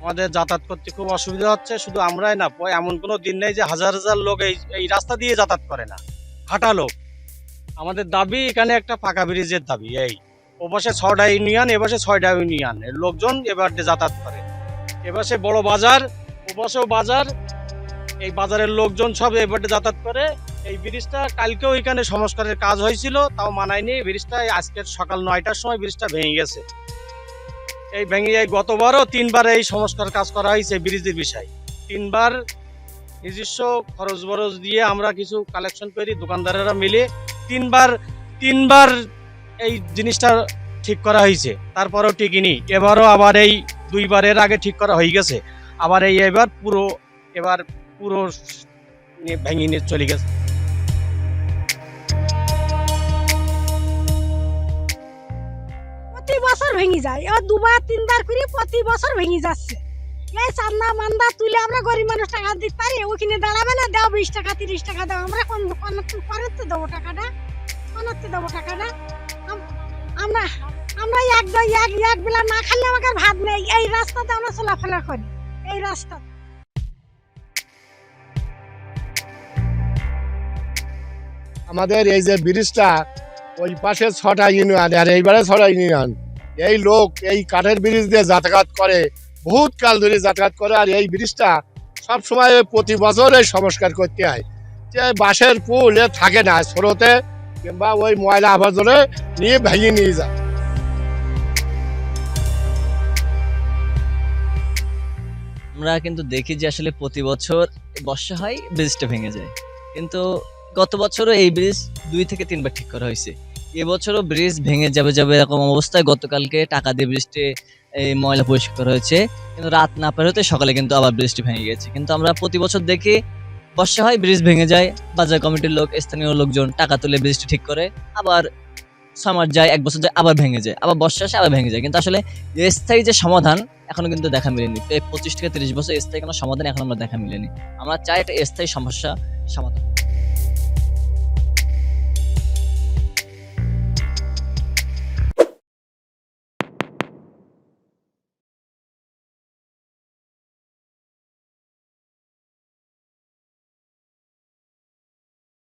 আমাদের যাতায়াত করতে খুব অসুবিধা হচ্ছে। শুধু আমরাই না, এমন কোনো দিন নেই যে হাজার হাজার লোক এই এই রাস্তা দিয়ে যাতায়াত করে না, হাঁটা লোক। আমাদের দাবি এখানে একটা পাকা ব্রিজের দাবি। এই ওপাশে 6টা ইউনিয়ন, এপাশে 6টা ইউনিয়ন এর লোকজন এবার যাতায়াত করে। এপাশে বড় বাজার, ওপাশেও বাজার, এই বাজারের লোকজন সব এবারে যাতায়াত করে। এই ব্রিজটা কালকেও এখানে সংস্কারের কাজ হয়েছিল, তাও মানায়নি। ব্রিজটা আজকের সকাল 9টার সময় ব্রিজটা ভেঙে গেছে। এই ভেঙে গতবারও 3বার এই সংস্কার কাজ করা হয়েছে ব্রিজের বিষয়। 3বার নিজস্ব খরচ বরচ দিয়ে আমরা কিছু কালেকশন করি দোকানদারেরা মিলে। তিনবার এই জিনিসটা ঠিক করা হয়েছে, তারপরেও টিকিনি। এবারও আবার এই 2বারের আগে ঠিক করা হয়ে গেছে, আবার এবার পুরো ভেঙে নিয়ে চলে গেছে। প্রতি বছর ভেঙে যায়, এবার 2বার 3বার করে প্রতি বছর ভেঙে যাচ্ছে। এই চান্দা মান্দা তুলে আমরা গরিব মানুষ টাকা দিতে পারি? ওখানে দাঁড়াবে না, দাও 20 টাকা 30 টাকা দাও। আমরা কোনতে দেবো টাকাটা? কোনতে দেবো টাকাটা? আমরা আমরা এক বেলা না খাইলে আমাকে ভাত নেই। এই রাস্তাতে আমরা চলাফেরা করি, এই রাস্তা। আমাদের এই যে ব্রিজটা, ওই পাশে 6টা ইউনিয়ন আর এইবারে 6টা ইউনিয়ন, এই লোক এই কাঠের ব্রিজ দিয়ে যাতায়াত করে, বহুত কাল ধরে যাতায়াত করে। আর এই ব্রিজটা সবসময় প্রতি বছর এই সংস্কার করতে হয়। যে বাঁশের পুল এ থাকে না, স্রোতে কিংবা ওই ময়লা আবর্জনা নিয়ে ভেঙে নিয়ে যায়। আমরা কিন্তু দেখি যে আসলে প্রতি বছর বর্ষা হয়, ব্রিজটা ভেঙে যায়। কিন্তু গত বছরও এই ব্রিজ 2 থেকে 3বার ঠিক করা হয়েছে। এবছরও ব্রিজ ভেঙে যাবে এরকম অবস্থায় গতকালকে টাকা দিয়ে ব্রিজটি এই ময়লা পরিষ্কার করা হয়েছে, কিন্তু রাত না পার হতে সকালে কিন্তু আবার ব্রিজটি ভেঙে গেছে। কিন্তু আমরা প্রতি বছর দেখি বর্ষা হয়, ব্রিজ ভেঙে যায়, বাজার কমিটির লোক, স্থানীয় লোকজন টাকা তুলে ব্রিজটি ঠিক করে, আবার 6 মাস যায়, 1 বছর যায়, আবার ভেঙে যায়, আবার বর্ষা আসে আবার ভেঙে যায়। কিন্তু আসলে স্থায়ী যে সমাধান এখনো কিন্তু দেখা মিলেনি। 25 থেকে 30 বছর স্থায়ী কোনো সমাধান এখন আমরা দেখা মিলেনি। আমরা চাই একটা স্থায়ী সমস্যা সমাধান।